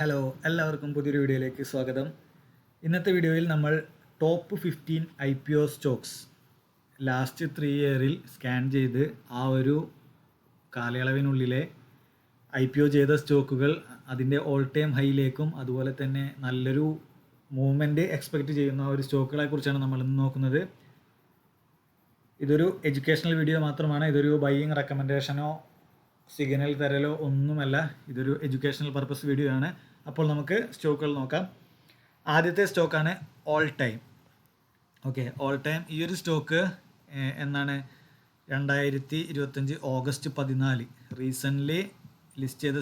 Hello, എല്ലാവർക്കും പുതിയൊരു വീഡിയോയിലേക്ക് സ്വാഗതം. ഇന്നത്തെ വീഡിയോയിൽ നമ്മൾ ടോപ്പ് 15 IPO സ്റ്റോക്സ് ലാസ്റ്റ് 3 ഇയറിൽ സ്കാൻ ചെയ്ത് ആ ഒരു കാലയളവിനുള്ളിലെ IPO ചെയ്ത സ്റ്റോക്കുകൾ അതിൻ്റെ ഓൾ ടൈം ഹൈയിലേക്കും അതുപോലെ തന്നെ നല്ലൊരു മൂവ്മെൻറ്റ് എക്സ്പെക്റ്റ് ചെയ്യുന്ന ഒരു സ്റ്റോക്കുകളെ കുറിച്ചാണ് നമ്മൾ ഇന്ന് നോക്കുന്നത്. ഇതൊരു എഡ്യൂക്കേഷണൽ വീഡിയോ മാത്രമാണ്. ഇതൊരു ബൈയിങ് റെക്കമെൻഡേഷനോ സിഗ്നൽ തരലോ ഒന്നുമല്ല. ഇതൊരു എഡ്യൂക്കേഷണൽ പർപ്പസ് വീഡിയോ ആണ്. അപ്പോൾ നമുക്ക് സ്റ്റോക്കുകൾ നോക്കാം. ആദ്യത്തെ സ്റ്റോക്കാണ് all time. Okay, all time ഈ ഒരു സ്റ്റോക്ക് എന്നാണ് 2025 ഓഗസ്റ്റ് 14 റീസെൻ്റ്ലി ലിസ്റ്റ് ചെയ്ത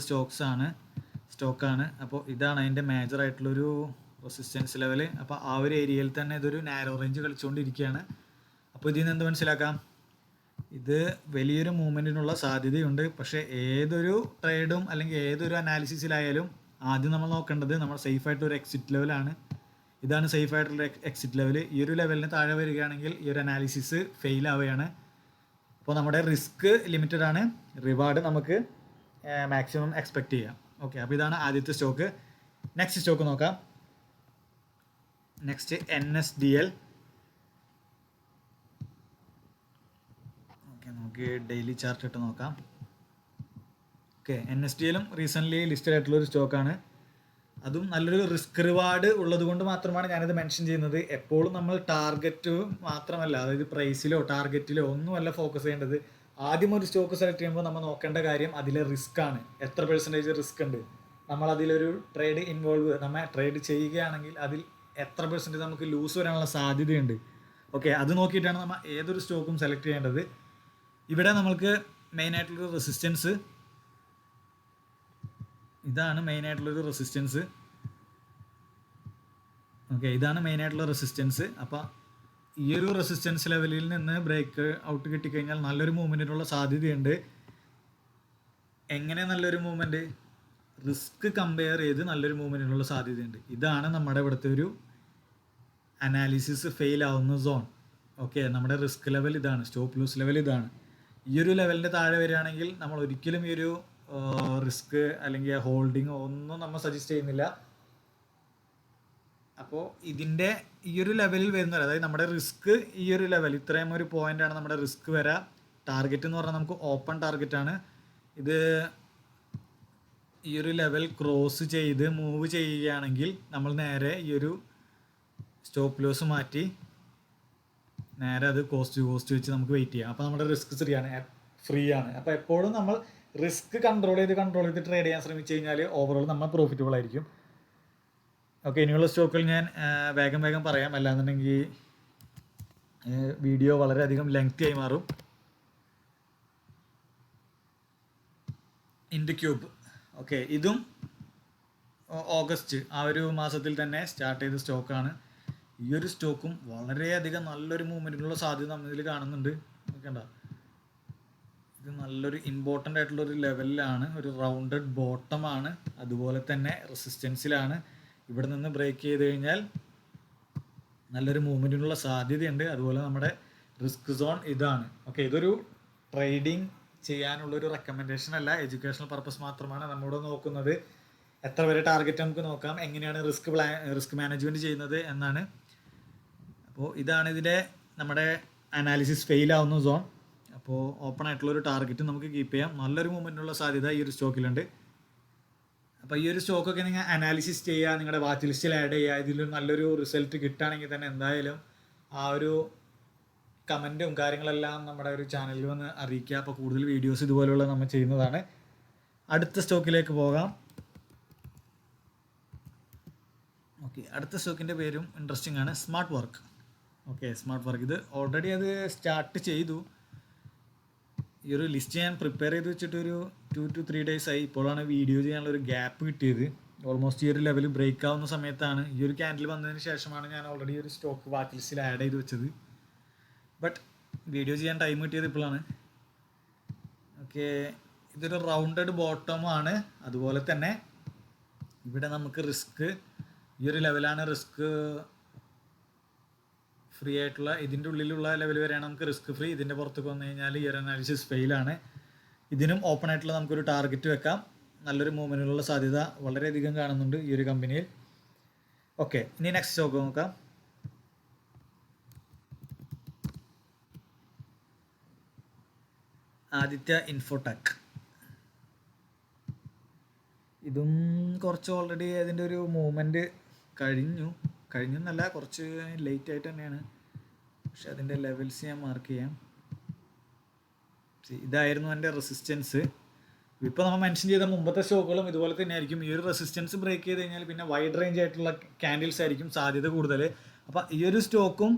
സ്റ്റോക്കാണ്. അപ്പോൾ ഇതാണ് അതിൻ്റെ മേജറായിട്ടുള്ളൊരു റെസിസ്റ്റൻസ് ലെവൽ. അപ്പോൾ ആ ഒരു ഏരിയയിൽ തന്നെ ഇതൊരു നാരോ റേഞ്ച് കളിച്ചുകൊണ്ടിരിക്കുകയാണ്. അപ്പോൾ ഇതിൽ നിന്ന് എന്ത് മനസ്സിലാക്കാം? ഇത് വലിയൊരു മൂവ്മെൻറ്റിനുള്ള സാധ്യതയുണ്ട്. പക്ഷേ ഏതൊരു ട്രേഡും അല്ലെങ്കിൽ ഏതൊരു അനാലിസിസിലായാലും ആദ്യം നമ്മൾ നോക്കേണ്ടത് നമ്മൾ സേഫായിട്ടൊരു എക്സിറ്റ് ലെവലാണ്. ഇതാണ് സേഫായിട്ടുള്ള എക്സിറ്റ് ലെവൽ. ഈ ഒരു ലെവലിന് താഴെ വരികയാണെങ്കിൽ ഈ ഒരു അനാലിസിസ് ഫെയിൽ ആവുകയാണ്. അപ്പോൾ നമ്മുടെ റിസ്ക് ലിമിറ്റഡ് ആണ്, റിവാർഡ് നമുക്ക് മാക്സിമം എക്സ്പെക്റ്റ് ചെയ്യാം. ഓക്കെ, അപ്പോൾ ഇതാണ് ആദ്യത്തെ സ്റ്റോക്ക്. നെക്സ്റ്റ് സ്റ്റോക്ക് നോക്കാം. Next NSDL. നമുക്ക് ഡെയിലി ചാർട്ട് ഇട്ട് നോക്കാം. ഓക്കെ, NSDLും റീസെൻ്റ്ലി ലിസ്റ്റഡ് ആയിട്ടുള്ളൊരു സ്റ്റോക്കാണ്. അതും നല്ലൊരു റിസ്ക് റിവാർഡ് ഉള്ളത് കൊണ്ട് മാത്രമാണ് ഞാനിത് മെൻഷൻ ചെയ്യുന്നത്. എപ്പോഴും നമ്മൾ ടാർഗറ്റ് മാത്രമല്ല, അതായത് പ്രൈസിലോ ടാർഗറ്റിലോ ഒന്നുമല്ല ഫോക്കസ് ചെയ്യേണ്ടത്. ആദ്യം ഒരു സ്റ്റോക്ക് സെലക്ട് ചെയ്യുമ്പോൾ നമ്മൾ നോക്കേണ്ട കാര്യം അതിലെ റിസ്ക് ആണ്. എത്ര പെർസെൻറ്റേജ് റിസ്ക് ഉണ്ട്, നമ്മൾ അതിലൊരു നമ്മൾ ട്രേഡ് ചെയ്യുകയാണെങ്കിൽ അതിൽ എത്ര പെർസെൻറ്റേജ് നമുക്ക് ലൂസ് വരാനുള്ള സാധ്യതയുണ്ട്. ഓക്കെ, അത് നോക്കിയിട്ടാണ് നമ്മൾ ഏതൊരു സ്റ്റോക്കും സെലക്ട് ചെയ്യേണ്ടത്. ഇവിടെ നമ്മൾക്ക് മെയിനായിട്ടുള്ളൊരു റെസിസ്റ്റൻസ് ഇതാണ്. മെയിനായിട്ടുള്ളൊരു റെസിസ്റ്റൻസ് ഓക്കെ, ഇതാണ് മെയിനായിട്ടുള്ള റെസിസ്റ്റൻസ്. അപ്പോൾ ഈ ഒരു റെസിസ്റ്റൻസ് ലെവലിൽ നിന്ന് ബ്രേക്ക് ഔട്ട് കിട്ടിക്കഴിഞ്ഞാൽ നല്ലൊരു മൂവ്മെൻറ്റിനുള്ള സാധ്യതയുണ്ട്. എങ്ങനെ നല്ലൊരു മൂവ്മെൻറ്റ്? റിസ്ക് കമ്പയർ ചെയ്ത് നല്ലൊരു മൂവ്മെൻറ്റിനുള്ള സാധ്യതയുണ്ട്. ഇതാണ് നമ്മുടെ ഇവിടുത്തെ ഒരു അനാലിസിസ് ഫെയിൽ ആവുന്ന സോൺ. ഓക്കെ, നമ്മുടെ റിസ്ക് ലെവൽ ഇതാണ്, സ്റ്റോപ്പ് ലൂസ് ലെവൽ ഇതാണ്. ഈ ഒരു ലെവലിൻ്റെ താഴെ വരികയാണെങ്കിൽ നമ്മൾ ഒരിക്കലും ഈ ഒരു റിസ്ക് അല്ലെങ്കിൽ ഹോൾഡിങ് ഒന്നും നമ്മൾ സജസ്റ്റ് ചെയ്യുന്നില്ല. അപ്പോൾ ഇതിൻ്റെ ഈ ഒരു ലെവലിൽ വരുന്നത്, അതായത് നമ്മുടെ റിസ്ക് ഈ ഒരു ലെവൽ, ഇത്രയും ഒരു പോയിൻ്റാണ് നമ്മുടെ റിസ്ക് വരാം. ടാർഗറ്റ് എന്ന് പറഞ്ഞാൽ നമുക്ക് ഓപ്പൺ ടാർഗറ്റാണ്. ഇത് ഈ ഒരു ലെവൽ ക്രോസ് ചെയ്ത് മൂവ് ചെയ്യുകയാണെങ്കിൽ നമ്മൾ നേരെ ഈ ഒരു സ്റ്റോപ്പ് ലോസ് മാറ്റി നേരെ അത് കോസ്റ്റ് വെച്ച് നമുക്ക് വെയിറ്റ് ചെയ്യാം. അപ്പോൾ നമ്മുടെ റിസ്ക് ഫ്രീ ആണ്. അപ്പോൾ എപ്പോഴും നമ്മൾ റിസ്ക് കൺട്രോൾ ചെയ്ത് ട്രേഡ് ചെയ്യാൻ ശ്രമിച്ചു കഴിഞ്ഞാൽ ഓവറോൾ നമ്മൾ പ്രോഫിറ്റബിൾ ആയിരിക്കും. ഓക്കെ, ഇനിയുള്ള സ്റ്റോക്കുകൾ ഞാൻ വേഗം പറയാം, അല്ലാന്നുണ്ടെങ്കിൽ വീഡിയോ വളരെയധികം ലെങ്തി ആയി മാറും. ഇൻഡിക്യൂബ്. ഓക്കെ, ഇതും ഓഗസ്റ്റ് ആ ഒരു മാസത്തിൽ തന്നെ സ്റ്റാർട്ട് ചെയ്ത സ്റ്റോക്കാണ്. ഈ ഒരു സ്റ്റോക്കും വളരെയധികം നല്ലൊരു മൂവ്മെൻറ്റിനുള്ള സാധ്യത നമ്മൾ ഇതിൽ കാണുന്നുണ്ട്. നോക്കണ്ട, ഇത് നല്ലൊരു ഇമ്പോർട്ടൻ്റ് ആയിട്ടുള്ളൊരു ലെവലിലാണ്, ഒരു റൗണ്ടഡ് ബോട്ടമാണ്, അതുപോലെ തന്നെ റെസിസ്റ്റൻസിലാണ്. ഇവിടെ നിന്ന് ബ്രേക്ക് ചെയ്ത് കഴിഞ്ഞാൽ നല്ലൊരു മൂവ്മെൻറ്റിനുള്ള സാധ്യതയുണ്ട്. അതുപോലെ നമ്മുടെ റിസ്ക് സോൺ ഇതാണ്. ഓക്കെ, ഇതൊരു ട്രേഡിങ് ചെയ്യാനുള്ളൊരു റെക്കമെൻഡേഷൻ അല്ല, എഡ്യൂക്കേഷണൽ പർപ്പസ് മാത്രമാണ് നമ്മളിവിടെ നോക്കുന്നത്. എത്ര വരെ ടാർഗറ്റ് നമുക്ക് നോക്കാം, എങ്ങനെയാണ് റിസ്ക് മാനേജ്മെൻറ്റ് ചെയ്യുന്നത് എന്നാണ്. അപ്പോൾ ഇതാണ് ഇതിൻ്റെ നമ്മുടെ അനാലിസിസ് ഫെയിൽ ആവുന്ന സോൺ. അപ്പോൾ ഓപ്പൺ ആയിട്ടുള്ളൊരു ടാർഗറ്റ് നമുക്ക് കീപ്പ് ചെയ്യാം. നല്ലൊരു മൂവ്മെൻറ്റിനുള്ള സാധ്യത ഈ ഒരു സ്റ്റോക്കിലുണ്ട്. അപ്പോൾ ഈ ഒരു സ്റ്റോക്കൊക്കെ നിങ്ങൾ അനാലിസിസ് ചെയ്യുക, നിങ്ങളുടെ വാച്ച് ലിസ്റ്റിൽ ആഡ് ചെയ്യുക. ഇതിൽ നല്ലൊരു റിസൾട്ട് കിട്ടുകയാണെങ്കിൽ തന്നെ എന്തായാലും ആ ഒരു കമൻറ്റും കാര്യങ്ങളെല്ലാം നമ്മുടെ ഒരു ചാനലിൽ വന്ന് അറിയിക്കുക. അപ്പോൾ കൂടുതൽ വീഡിയോസ് ഇതുപോലെയുള്ള നമ്മൾ ചെയ്യുന്നതാണ്. അടുത്ത സ്റ്റോക്കിലേക്ക് പോകാം. ഓക്കെ, അടുത്ത സ്റ്റോക്കിൻ്റെ പേരും ഇൻട്രസ്റ്റിംഗ് ആണ്, smart work. Okay, smart work ഇത് ഓൾറെഡി അത് സ്റ്റാർട്ട് ചെയ്തു. ഈ ഒരു ലിസ്റ്റ് ഞാൻ പ്രിപ്പയർ ചെയ്ത് വെച്ചിട്ടൊരു 2 to 3 days ആയി. ഇപ്പോഴാണ് വീഡിയോ ചെയ്യാനുള്ളൊരു ഗ്യാപ്പ് കിട്ടിയത്. ഓൾമോസ്റ്റ് ഈ ഒരു ലെവൽ ബ്രേക്ക് ആവുന്ന സമയത്താണ്, ഈ ഒരു ക്യാൻഡിൽ വന്നതിന് ശേഷമാണ് ഞാൻ ഓൾറെഡി ഒരു സ്റ്റോക്ക് വാച്ച് ലിസ്റ്റിൽ ആഡ് ചെയ്ത് വെച്ചത്. ബട്ട് വീഡിയോ ചെയ്യാൻ ടൈം കിട്ടിയത് ഇപ്പോഴാണ്. ഓക്കെ, ഇതൊരു റൗണ്ടഡ് ബോട്ടമാണ്. അതുപോലെ തന്നെ ഇവിടെ നമുക്ക് റിസ്ക് ഈ ഒരു ലെവലാണ് റിസ്ക് ഫ്രീ ആയിട്ടുള്ള, ഇതിൻ്റെ ഉള്ളിലുള്ള ലെവൽ വരെയാണ് നമുക്ക് റിസ്ക് ഫ്രീ. ഇതിൻ്റെ പുറത്തേക്ക് വന്നു കഴിഞ്ഞാൽ ഈ ഒരു അനാലിസിസ് ഫെയിലാണ്. ഇതിനും ഓപ്പൺ ആയിട്ടുള്ള നമുക്കൊരു ടാർഗറ്റ് വെക്കാം. നല്ലൊരു മൂവ്മെൻറ്റിനുള്ള സാധ്യത വളരെയധികം കാണുന്നുണ്ട് ഈ ഒരു കമ്പനിയിൽ. ഓക്കെ, ഇനി നെക്സ്റ്റ് സ്റ്റോക്ക് നോക്കാം. ആദിത്യ ഇൻഫോടെക്. ഇതും കുറച്ച് ഓൾറെഡി അതിൻ്റെ ഒരു മൂവ്മെൻറ്റ് കഴിഞ്ഞെന്നല്ല, കുറച്ച് ലേറ്റ് ആയിട്ട് തന്നെയാണ്. പക്ഷെ അതിൻ്റെ ലെവൽസ് ഞാൻ മാർക്ക് ചെയ്യാം. ഇതായിരുന്നു എൻ്റെ റെസിസ്റ്റൻസ്. ഇപ്പോൾ നമ്മൾ മെൻഷൻ ചെയ്ത മുമ്പത്തെ സ്റ്റോക്കുകളും ഇതുപോലെ തന്നെ ആയിരിക്കും. ഈ ഒരു റെസിസ്റ്റൻസ് ബ്രേക്ക് ചെയ്ത് കഴിഞ്ഞാൽ പിന്നെ വൈഡ് റേഞ്ച് ആയിട്ടുള്ള ക്യാൻഡിൽസ് ആയിരിക്കും സാധ്യത കൂടുതൽ. അപ്പോൾ ഈ ഒരു സ്റ്റോക്കും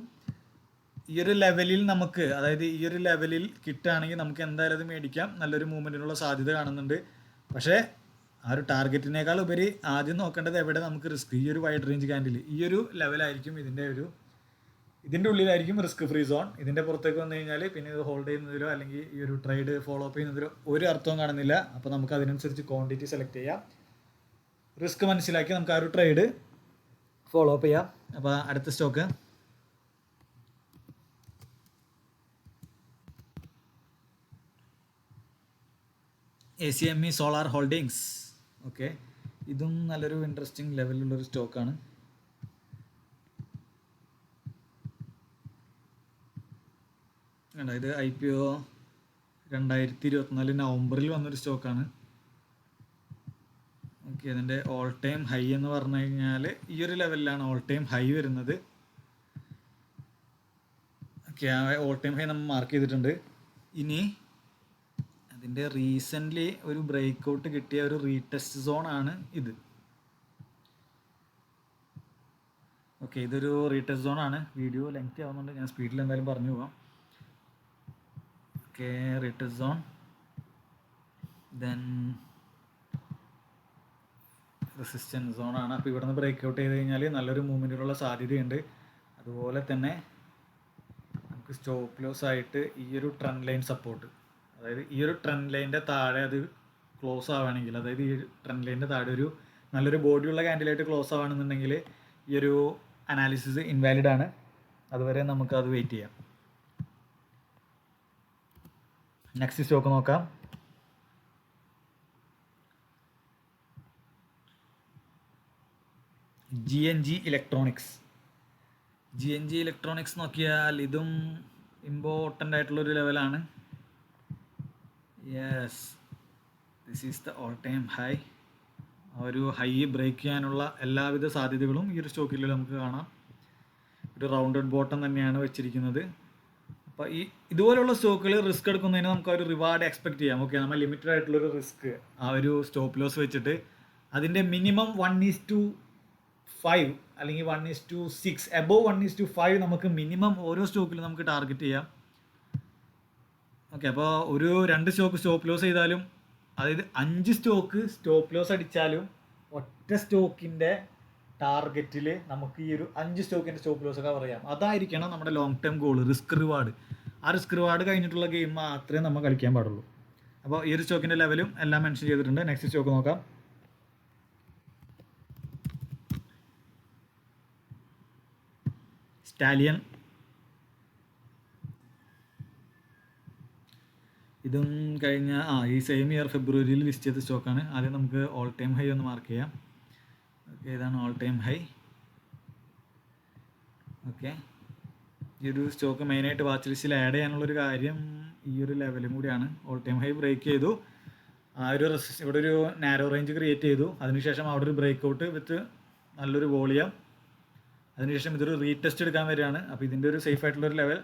ഈ ഒരു ലെവലിൽ നമുക്ക്, അതായത് ഈ ഒരു ലെവലിൽ കിട്ടുകയാണെങ്കിൽ നമുക്ക് എന്തായാലും അത് മേടിക്കാം. നല്ലൊരു മൂവ്മെൻറ്റിനുള്ള സാധ്യത കാണുന്നുണ്ട്. പക്ഷേ ആ ഒരു ടാർഗറ്റിനേക്കാൾ ഉപരി ആദ്യം നോക്കേണ്ടത് എവിടെ നമുക്ക് റിസ്ക്. ഈ ഒരു വൈഡ് റേഞ്ച് ക്യാൻഡിൽ ഈ ഒരു ലെവലായിരിക്കും ഇതിൻ്റെ ഉള്ളിലായിരിക്കും റിസ്ക് ഫ്രീ സോൺ. ഇതിൻ്റെ പുറത്തേക്ക് വന്നു കഴിഞ്ഞാൽ പിന്നെ ഇത് ഹോൾഡ് ചെയ്യുന്നതിലോ അല്ലെങ്കിൽ ഈ ഒരു ട്രേഡ് ഫോളോ അപ്പ് ചെയ്യുന്നതിലോ ഒരു അർത്ഥവും കാണുന്നില്ല. അപ്പോൾ നമുക്ക് അതിനനുസരിച്ച് ക്വാണ്ടിറ്റി സെലക്ട് ചെയ്യാം. റിസ്ക് മനസ്സിലാക്കി നമുക്ക് ആ ഒരു ട്രേഡ് ഫോളോ അപ്പ് ചെയ്യാം. അപ്പോൾ അടുത്ത stock ACME solar holdings. Okay, ഇതും നല്ലൊരു ഇൻട്രസ്റ്റിംഗ് ലെവലിലുള്ളൊരു സ്റ്റോക്കാണ്. ഇത് IPO 2024 നവംബറിൽ വന്നൊരു സ്റ്റോക്കാണ്. ഓക്കെ, അതിൻ്റെ ഓൾ ടൈം ഹൈ എന്ന് പറഞ്ഞു കഴിഞ്ഞാൽ ഈ ഒരു ലെവലിലാണ് ഓൾ ടൈം ഹൈ വരുന്നത്. ഓക്കെ, ആ ഓൾ ടൈം ഹൈ നമ്മൾ മാർക്ക് ചെയ്തിട്ടുണ്ട്. ഇനി അതിൻ്റെ റീസെൻ്റ്ലി ഒരു ബ്രേക്ക് ഔട്ട് കിട്ടിയ ഒരു റീടെസ്റ്റ് സോൺ ആണ് ഇത്. ഓക്കെ, ഇതൊരു റീടെസ്റ്റ് സോൺ ആണ്. വീഡിയോ ലെങ്ത് ആവുന്നുണ്ട്, ഞാൻ സ്പീഡിൽ എന്തായാലും പറഞ്ഞു പോകാം. Okay, retest zone, then resistance zone ആണ്. അപ്പോൾ ഇവിടെ നിന്ന് ബ്രേക്ക് ഔട്ട് ചെയ്ത് കഴിഞ്ഞാൽ നല്ലൊരു മൂവ്മെൻറ്റിനുള്ള സാധ്യതയുണ്ട്. അതുപോലെ തന്നെ നമുക്ക് സ്റ്റോപ്പ് ലോസ് ആയിട്ട് ഈ ഒരു ട്രെൻഡ് ലൈൻ സപ്പോർട്ട്, അതായത് ഈ ഒരു ട്രെൻഡ് ലൈനിൻ്റെ താഴെ അത് ക്ലോസ് ആവുകയാണെങ്കിൽ, അതായത് ഈ ട്രെൻഡ് ലൈനിൻ്റെ താഴെ ഒരു നല്ലൊരു ബോഡിയുള്ള ക്യാൻഡിലായിട്ട് ക്ലോസ് ആവുകയാണെന്നുണ്ടെങ്കിൽ ഈ ഒരു അനാലിസിസ് ഇൻവാലിഡ് ആണ്. അതുവരെ നമുക്ക് അത് വെയിറ്റ് ചെയ്യാം. നെക്സ്റ്റ് സ്റ്റോക്ക് നോക്കാം. GNG electronics. GNG ഇലക്ട്രോണിക്സ് നോക്കിയാൽ ഇതും ഇമ്പോർട്ടൻ്റ് ആയിട്ടുള്ളൊരു ലെവലാണ്. Yes, this is the all time high. ആ ഒരു ഹൈ ബ്രേക്ക് ചെയ്യാനുള്ള എല്ലാവിധ സാധ്യതകളും ഈ ഒരു സ്റ്റോക്കിൽ നമുക്ക് കാണാം. ഒരു റൗണ്ടഡ് ബോട്ടം തന്നെയാണ് വെച്ചിരിക്കുന്നത്. അപ്പോൾ ഇതുപോലുള്ള സ്റ്റോക്കുകൾ റിസ്ക് എടുക്കുന്നതിന് നമുക്ക് ഒരു റിവാർഡ് എക്സ്പെക്ട് ചെയ്യാം. ഓക്കെ, നമ്മൾ ലിമിറ്റഡ് ആയിട്ടുള്ളൊരു റിസ്ക് ആ ഒരു സ്റ്റോപ്പ് ലോസ് വെച്ചിട്ട് അതിൻ്റെ മിനിമം 1:5 അല്ലെങ്കിൽ 1:6, എബോവ് 1:5 നമുക്ക് മിനിമം ഓരോ സ്റ്റോക്കിലും നമുക്ക് ടാർഗറ്റ് ചെയ്യാം. ഓക്കെ, അപ്പോൾ ഒരു 2 സ്റ്റോക്ക് സ്റ്റോപ്പ് ലോസ് ചെയ്താലും, അതായത് 5 സ്റ്റോക്ക് സ്റ്റോപ്പ് ലോസ് അടിച്ചാലും ഒറ്റ സ്റ്റോക്കിൻ്റെ ടാർഗറ്റിൽ നമുക്ക് ഈ ഒരു 5 സ്റ്റോക്കിൻ്റെ സ്റ്റോപ്പ് ലോസ് ഒക്കെ പറയാം. അതായിരിക്കണം നമ്മുടെ long term goal, risk reward. ആ റിസ്ക് റിവാർഡ് കഴിഞ്ഞിട്ടുള്ള ഗെയിം മാത്രമേ നമ്മൾ കളിക്കാൻ പാടുള്ളൂ. അപ്പോൾ ഈ ഒരു സ്റ്റോക്കിൻ്റെ ലെവലും എല്ലാം മെൻഷൻ ചെയ്തിട്ടുണ്ട്. നെക്സ്റ്റ് സ്റ്റോക്ക് നോക്കാം. സ്റ്റാലിയൻ. ഇതും കഴിഞ്ഞ ഈ സെയിം ഇയർ ഫെബ്രുവരിയിൽ ലിസ്റ്റ് ചെയ്ത സ്റ്റോക്കാണ്. ആദ്യം നമുക്ക് ഓൾ ടൈം ഹൈ ഒന്ന് മാർക്ക് ചെയ്യാം. ഓക്കെ, ഇതാണ് ഓൾ ടൈം ഹൈ. ഓക്കെ, ഈ ഒരു സ്റ്റോക്ക് മെയിനായിട്ട് വാച്ച് ലിസ്റ്റിൽ ആഡ് ചെയ്യാനുള്ളൊരു കാര്യം ഈ ഒരു ലെവലും കൂടിയാണ്. ഓൾ ടൈം ഹൈ ബ്രേക്ക് ചെയ്തു, ആ ഒരു ഇവിടെ ഒരു നാരോ റേഞ്ച് ക്രിയേറ്റ് ചെയ്തു. അതിനുശേഷം അവിടെ ഒരു ബ്രേക്ക് ഔട്ട് വിത്ത് നല്ലൊരു വോളിയം. അതിനുശേഷം ഇതൊരു റീടെസ്റ്റ് എടുക്കാൻ വരികയാണ്. അപ്പോൾ ഇതിൻ്റെ ഒരു സേഫ് ആയിട്ടുള്ളൊരു ലെവൽ.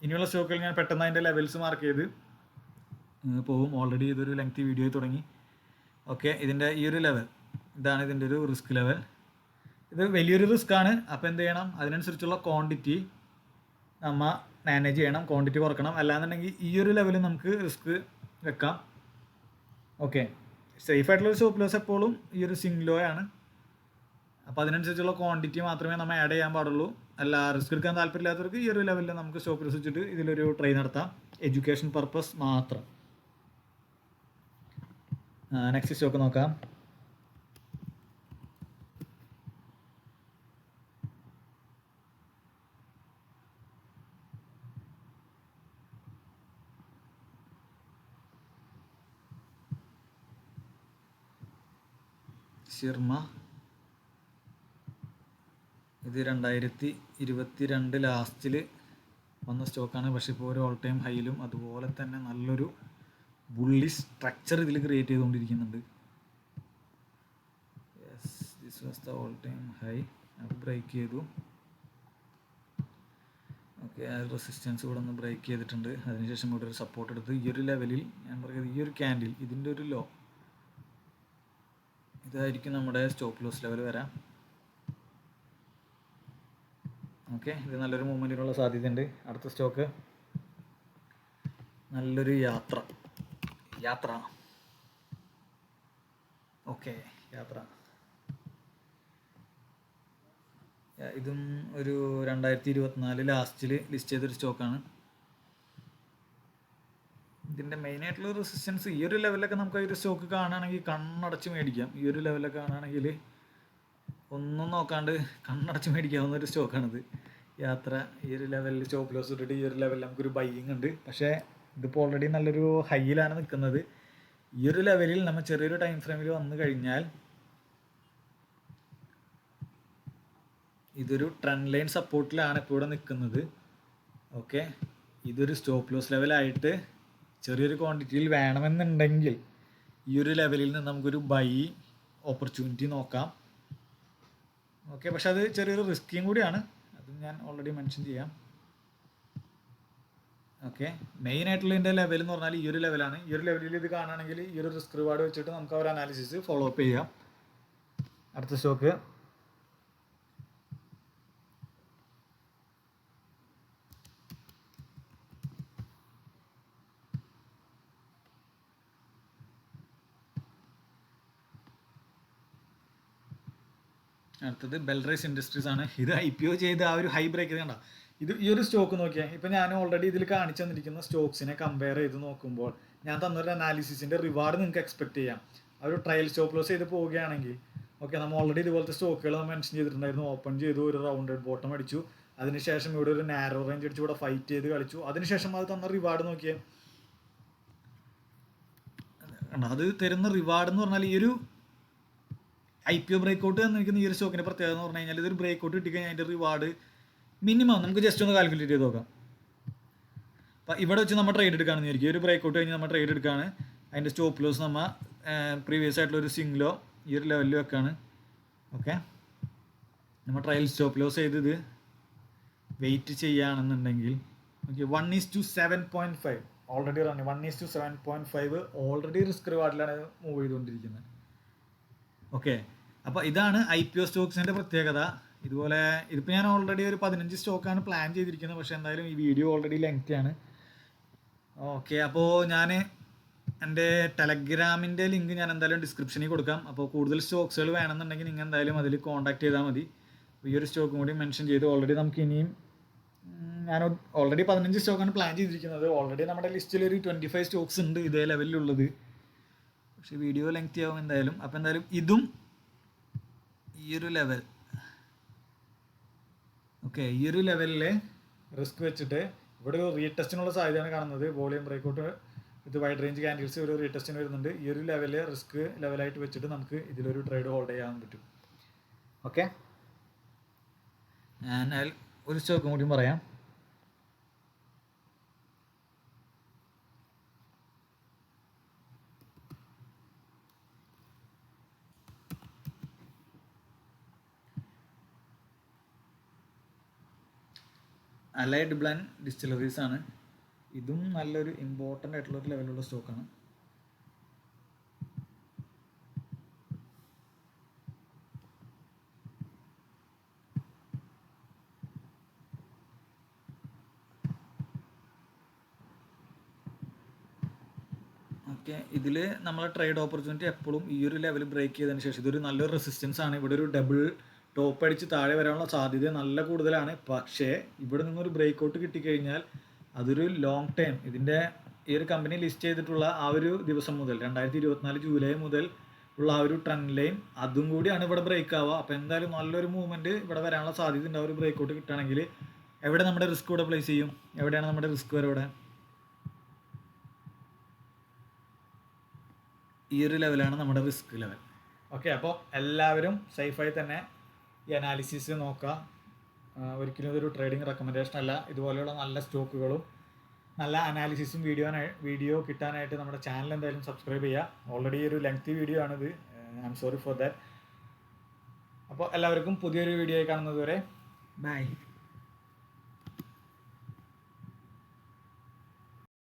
ഇനിയുള്ള സ്റ്റോക്കുകൾ ഞാൻ പെട്ടെന്ന് അതിൻ്റെ ലെവൽസ് മാർക്ക് ചെയ്ത് പോകും. ഓൾറെഡി ഇതൊരു ലെങ്തി വീഡിയോ തുടങ്ങി. ഓക്കെ, ഇതിൻ്റെ ഈ ഒരു ലെവൽ, ഇതാണ് ഇതിൻ്റെ ഒരു റിസ്ക് ലെവൽ. ഇത് വലിയൊരു റിസ്ക് ആണ്. അപ്പോൾ എന്ത് ചെയ്യണം, അതിനനുസരിച്ചുള്ള ക്വാണ്ടിറ്റി നമ്മൾ മാനേജ് ചെയ്യണം, ക്വാണ്ടിറ്റി കുറക്കണം. അല്ലാന്നുണ്ടെങ്കിൽ ഈ ഒരു ലെവലിൽ നമുക്ക് റിസ്ക് വെക്കാം. ഓക്കെ, സേഫ് ആയിട്ടുള്ള സ്റ്റോപ്പ് ലോസ് എപ്പോഴും ഈ ഒരു സിംഗ് ലോ ആണ്. അപ്പോൾ അതിനനുസരിച്ചുള്ള ക്വാണ്ടിറ്റി മാത്രമേ നമ്മൾ ആഡ് ചെയ്യാൻ പാടുള്ളൂ. അല്ല, റിസ്ക് എടുക്കാൻ താല്പര്യമില്ലാത്തവർക്ക് ഈ ഒരു ലെവലിൽ നമുക്ക് സ്റ്റോപ്പ് ലോസ് വെച്ചിട്ട് ഇതിലൊരു ട്രൈ നടത്താം, എഡ്യൂക്കേഷൻ പർപ്പസ് മാത്രം. നെക്സ്റ്റ് സ്റ്റോക്ക് നോക്കാം. ഷിർമ ഇത് 2022 ലാസ്റ്റിൽ വന്ന സ്റ്റോക്കാണ്. പക്ഷേ ഇപ്പോൾ ഒരു ഓൾ ടൈം ഹൈയിലും അതുപോലെ തന്നെ നല്ലൊരു ബുള്ളി സ്ട്രക്ചർ ഇതിൽ ക്രിയേറ്റ് ചെയ്തുകൊണ്ടിരിക്കുന്നുണ്ട്. Yes, this was the all time high. അത് ബ്രേക്ക് ചെയ്തു. ഓക്കെ, ആ റെസിസ്റ്റൻസ് കൂടെ ഒന്ന് ബ്രേക്ക് ചെയ്തിട്ടുണ്ട്. അതിനുശേഷം ഇവിടെ ഒരു സപ്പോർട്ട് എടുത്ത് ഈ ഒരു ലെവലിൽ ഞാൻ പറയുന്നത് ഈ ഒരു ക്യാൻഡിൽ ഇതിൻ്റെ ഒരു ലോ ഇതായിരിക്കും നമ്മുടെ സ്റ്റോപ്പ് ലോസ് ലെവൽ വരാം. ഓക്കെ, ഇത് നല്ലൊരു മൂവ്മെൻറ്റിനുള്ള സാധ്യതയുണ്ട്. അടുത്ത സ്റ്റോക്ക് നല്ലൊരു യാത്ര. ഓക്കെ, യാത്ര ഇതും ഒരു 2024 ലാസ്റ്റിൽ ലിസ്റ്റ് ചെയ്തൊരു സ്റ്റോക്കാണ്. ഇതിൻ്റെ മെയിനായിട്ടുള്ള റെസിസ്റ്റൻസ് ഈ ഒരു ലെവലൊക്കെ നമുക്ക് ഈ ഒരു സ്റ്റോക്ക് കാണുകയാണെങ്കിൽ കണ്ണടച്ച് മേടിക്കാം. ഈ ഒരു ലെവലൊക്കെ കാണുകയാണെങ്കിൽ ഒന്നും നോക്കാണ്ട് കണ്ണടച്ച് മേടിക്കാവുന്ന ഒരു സ്റ്റോക്കാണിത്. യാത്ര ഈ ഒരു ലെവലിൽ സ്റ്റോപ്പ് ലോസ് ഇട്ടിട്ട് ഈ ഒരു ലെവലിൽ നമുക്കൊരു ബൈയിങ് ഉണ്ട്. പക്ഷേ ഇതിപ്പോൾ ഓൾറെഡി നല്ലൊരു ഹൈയിലാണ് നിൽക്കുന്നത്. ഈ ഒരു ലെവലിൽ നമ്മൾ ചെറിയൊരു ടൈം ഫ്രെയിമിൽ വന്നു കഴിഞ്ഞാൽ ഇതൊരു ട്രെൻഡ് ലൈൻ സപ്പോർട്ടിലാണ് ഇപ്പോൾ ഇവിടെ നിൽക്കുന്നത്. ഓക്കെ, ഇതൊരു സ്റ്റോപ്പ് ലോസ് ലെവലായിട്ട് ചെറിയൊരു ക്വാണ്ടിറ്റിയിൽ വേണമെന്നുണ്ടെങ്കിൽ ഈ ഒരു ലെവലിൽ നിന്ന് നമുക്കൊരു ബൈ ഓപ്പർച്യൂണിറ്റി നോക്കാം. ഓക്കെ, പക്ഷെ അത് ചെറിയൊരു റിസ്ക്കിയും കൂടിയാണ്. അത് ഞാൻ ഓൾറെഡി മെൻഷൻ ചെയ്യാം. ഓക്കെ, മെയിൻ ആയിട്ടുള്ള ഇതിൻ്റെ ലെവൽ എന്ന് പറഞ്ഞാൽ ഈ ഒരു ലെവലാണ്. ഈ ഒരു ലെവലിൽ ഇത് കാണുകയാണെങ്കിൽ ഈ ഒരു റിസ്ക് റിവാർഡ് വെച്ചിട്ട് നമുക്ക് ആ ഒരു അനാലിസിസ് ഫോളോ അപ്പ് ചെയ്യാം. അടുത്ത സ്റ്റോക്ക് അടുത്തത് ബെൽറൈസ് ഇൻഡസ്ട്രീസ് ആണ്. ഇത് IPO ചെയ്ത് ആ ഒരു ഹൈ ബ്രേക്ക് കണ്ട. ഇത് ഈ ഒരു സ്റ്റോക്ക് നോക്കിയാൽ ഇപ്പം ഞാൻ ഓൾറെഡി ഇതിൽ കാണിച്ചു തന്നിരിക്കുന്ന സ്റ്റോക്സിനെ കമ്പയർ ചെയ്ത് നോക്കുമ്പോൾ ഞാൻ തന്നൊരു അനാലിസിസിൻ്റെ റിവാർഡ് നിങ്ങൾക്ക് എക്സ്പെക്ട് ചെയ്യാം. ആ ഒരു ട്രയൽ സ്റ്റോപ്പ് ലോസ് ചെയ്ത് പോവുകയാണെങ്കിൽ ഓക്കെ, നമ്മൾ ഓൾറെഡി ഇതുപോലത്തെ സ്റ്റോക്കുകൾ മെൻഷൻ ചെയ്തിട്ടുണ്ടായിരുന്നു. ഓപ്പൺ ചെയ്തു, ഒരു റൗണ്ടഡ് ബോട്ടം അടിച്ചു, അതിനുശേഷം ഇവിടെ ഒരു നാരോ റേഞ്ച് അടിച്ചു, ഇവിടെ ഫൈറ്റ് ചെയ്ത് കളിച്ചു. അതിനുശേഷം അത് തന്ന റിവാർഡ് നോക്കിയേ, അത് തരുന്ന റിവാർഡ് എന്ന് പറഞ്ഞാൽ ഈ ഒരു IPO ബ്രേക്കൗട്ട് തന്നിരിക്കുന്ന ഈ ഒരു സ്റ്റോക്കിൻ്റെ പ്രത്യേകത എന്ന് പറഞ്ഞു കഴിഞ്ഞാൽ ഇതൊരു ബ്രേക്കൗട്ട് കിട്ടിക്കഴിഞ്ഞാൽ അതിൻ്റെ റിവാർഡ് മിനിമം നമുക്ക് ജസ്റ്റ് ഒന്ന് കാൽക്കുലേറ്റ് ചെയ്ത് നോക്കാം. അപ്പം ഇവിടെ വെച്ച് നമ്മൾ ട്രേഡ് എടുക്കുകയാണെന്ന് വിചാരിക്കും. ഒരു ബ്രേക്കൗട്ട് കഴിഞ്ഞ് നമ്മൾ ട്രേഡ് എടുക്കുകയാണ്. അതിൻ്റെ സ്റ്റോപ്പ് ലോസ് നമ്മൾ പ്രീവിയസ് ആയിട്ടുള്ള ഒരു സിംഗിലോ ഈ ഒരു ലെവലിൽ വെക്കാണ്. ഓക്കെ, നമ്മൾ ട്രയൽ സ്റ്റോപ്പ് ലോസ് ചെയ്ത് ഇത് വെയിറ്റ് ചെയ്യുകയാണെന്നുണ്ടെങ്കിൽ ഓക്കെ 1:7.5 ഓൾറെഡി റണ്ണി 1:7.5 ഓൾറെഡി റിസ്ക് റിവാർഡിലാണ് മൂവ് ചെയ്തുകൊണ്ടിരിക്കുന്നത്. ഓക്കെ, അപ്പോൾ ഇതാണ് IPO സ്റ്റോക്സിൻ്റെ പ്രത്യേകത. ഇതുപോലെ ഇതിപ്പോൾ ഞാൻ ഓൾറെഡി ഒരു 15 സ്റ്റോക്കാണ് പ്ലാൻ ചെയ്തിരിക്കുന്നത്. പക്ഷേ എന്തായാലും ഈ വീഡിയോ ഓൾറെഡി ലെങ്തി ആണ്. ഓക്കെ, അപ്പോൾ ഞാൻ എൻ്റെ ടെലഗ്രാമിൻ്റെ ലിങ്ക് ഞാൻ എന്തായാലും ഡിസ്ക്രിപ്ഷനിൽ കൊടുക്കാം. അപ്പോൾ കൂടുതൽ സ്റ്റോക്സുകൾ വേണമെന്നുണ്ടെങ്കിൽ നിങ്ങൾ എന്തായാലും അതിൽ കോൺടാക്ട് ചെയ്താൽ മതി. ഈ ഒരു സ്റ്റോക്കും കൂടി മെൻഷൻ ചെയ്തു. ഓൾറെഡി നമുക്ക് ഇനിയും ഞാൻ ഓൾറെഡി 15 സ്റ്റോക്കാണ് പ്ലാൻ ചെയ്തിരിക്കുന്നത്. ഓൾറെഡി നമ്മുടെ ലിസ്റ്റിൽ ഒരു 25 സ്റ്റോക്സ് ഉണ്ട് ഇതേ ലെവലിലുള്ളത്. പക്ഷേ വീഡിയോ ലെങ്തി ആവും എന്തായാലും. അപ്പോൾ എന്തായാലും ഇതും ഈ ഒരു ലെവൽ ഓക്കെ, ഈ ഒരു ലെവലിൽ റിസ്ക് വെച്ചിട്ട് ഇവിടെ ഒരു റീടെസ്റ്റിനുള്ള സാധ്യതയാണ് കാണുന്നത്. വോളിയം ബ്രേക്കൗട്ട് ഇത് വൈഡ് റേഞ്ച് ക്യാൻഡിൽസ് ഒരു റീടെസ്റ്റിന് വരുന്നുണ്ട്. ഈ ഒരു ലെവലിൽ റിസ്ക് ലെവലായിട്ട് വെച്ചിട്ട് നമുക്ക് ഇതിലൊരു ട്രേഡ് ഹോൾഡ് ചെയ്യാൻ പറ്റും. ഓക്കെ, ഞാൻ ഒരു സ്റ്റോക്കും കൂടി പറയാം. അലൈഡ് ബ്ലൻഡ് ഡിസ്റ്റിലറീസ് ആണ്. ഇതും നല്ലൊരു ഇമ്പോർട്ടൻ്റ് ആയിട്ടുള്ളൊരു ലെവലുള്ള സ്റ്റോക്കാണ്. ഓക്കെ, ഇതിൽ നമ്മളെ ട്രേഡ് ഓപ്പർച്യൂണിറ്റി എപ്പോഴും ഈ ഒരു ലെവൽ ബ്രേക്ക് ചെയ്തതിന് ശേഷം ഇതൊരു നല്ലൊരു റെസിസ്റ്റൻസ് ആണ്. ഇവിടെ ഒരു ഡബിൾ ടോപ്പ് അടിച്ച് താഴെ വരാനുള്ള സാധ്യത നല്ല കൂടുതലാണ്. പക്ഷേ ഇവിടെ നിന്നൊരു ബ്രേക്കൗട്ട് കിട്ടിക്കഴിഞ്ഞാൽ അതൊരു ലോങ് ടൈം ഇതിൻ്റെ ഈ ഒരു കമ്പനി ലിസ്റ്റ് ചെയ്തിട്ടുള്ള ആ ഒരു ദിവസം മുതൽ 2024 ജൂലൈ മുതൽ ഉള്ള ആ ഒരു ട്രെൻഡ് ലൈൻ അതും കൂടിയാണ് ഇവിടെ ബ്രേക്ക് ആവുക. അപ്പോൾ എന്തായാലും നല്ലൊരു മൂവ്മെൻറ്റ് ഇവിടെ വരാനുള്ള സാധ്യത ഉണ്ട്. ആ ഒരു ബ്രേക്കൗട്ട് കിട്ടുകയാണെങ്കിൽ എവിടെ നമ്മുടെ റിസ്ക് ഇവിടെ പ്ലേസ് ചെയ്യും? എവിടെയാണ് നമ്മുടെ റിസ്ക് വരെ ഇവിടെ? ഈ ഒരു ലെവലാണ് നമ്മുടെ റിസ്ക് ലെവൽ. ഓക്കെ, അപ്പോൾ എല്ലാവരും സേഫായി തന്നെ ഈ അനാലിസിസ് നോക്കുക. ഒരിക്കലും ഇതൊരു ട്രേഡിംഗ് റെക്കമെൻഡേഷൻ അല്ല. ഇതുപോലെയുള്ള നല്ല സ്റ്റോക്കുകളും നല്ല അനാലിസിസും വീഡിയോ കിട്ടാനായിട്ട് നമ്മുടെ ചാനൽ എന്തായാലും സബ്സ്ക്രൈബ് ചെയ്യുക. ഓൾറെഡി ഒരു ലെങ്തി വീഡിയോ ആണിത്, I am sorry for that. അപ്പോൾ എല്ലാവർക്കും പുതിയൊരു വീഡിയോ കാണുന്നത് വരെ ബൈ.